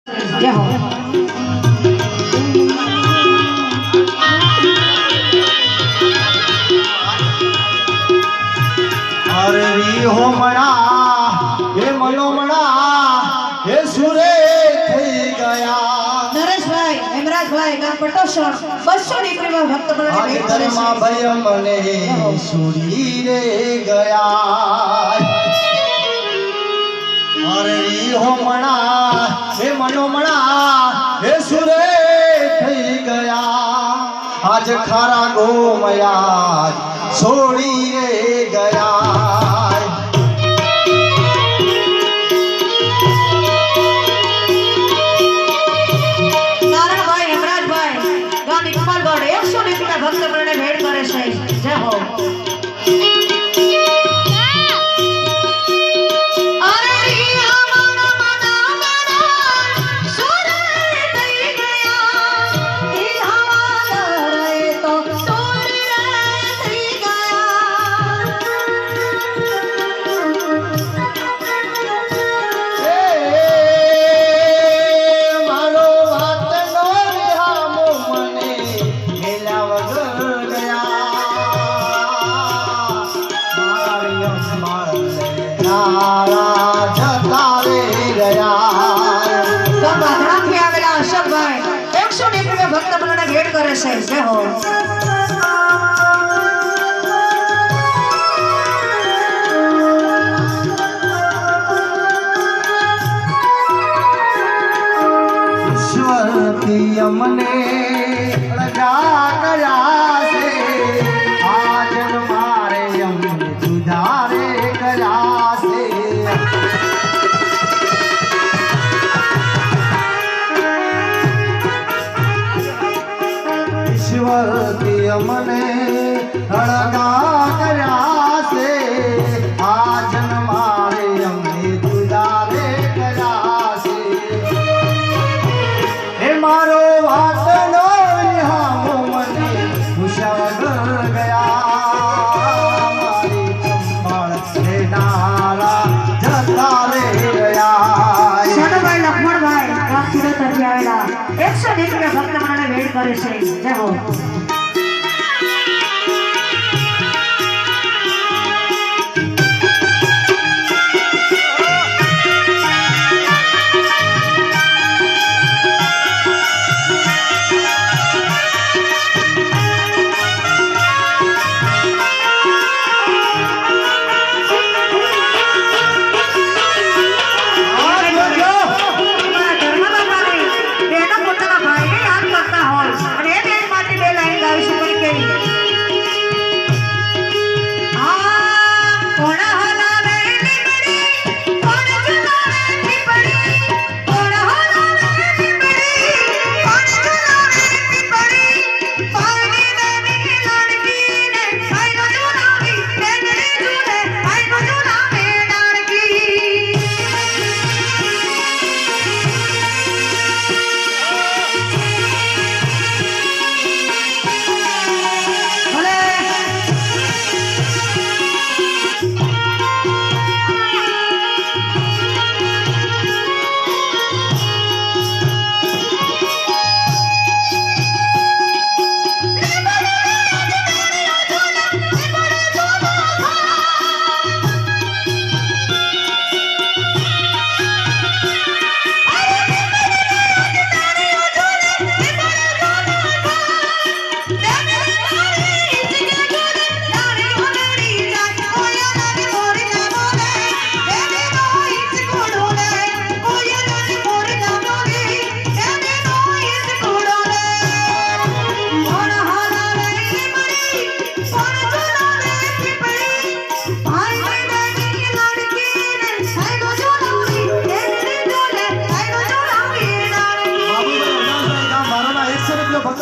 जय हो। हरी हो मणा हे मनो मणा हे सुरे થઈ ગયા નરેશભાઈ હેમરાજભાઈ ગામ પટોસણ 200 દીકરીમાં ભક્ત બળને ભેટ કરે છે ભય મને સુરી રે ગયા હરી હો મણા હે મનો મણા હે સુરે થઈ ગયા આજ ખારા ગોમયા છોડી રે ગયા નારણભાઈ હેમરાજભાઈ ગામ ઇકબાલગઢ 100 દીકરીના ભક્ત બળને ભેટ કરે છે જય હો। ભક્ત બળને ભેટ કરે છે જય હો। ઈશ્વરથી અમને રજા કર્યા છે આજ મારે અમને સુધારે કર્યા છે ઈશ્વરથી અમને અળગા કર્યા છે આજ મારે અમને સુધારે કર્યા છે હે મારો વાતનો નિહામો મને ઉષાગર ગયા મારી ચંપળ લેનારા જતા રે ગયા સોનભાઈ લક્ષ્મણભાઈ ગામ સુરતથી આવેલા 100 દીકરીના ભક્ત બળને ભેટ કરે છે જય હો। ભક્ત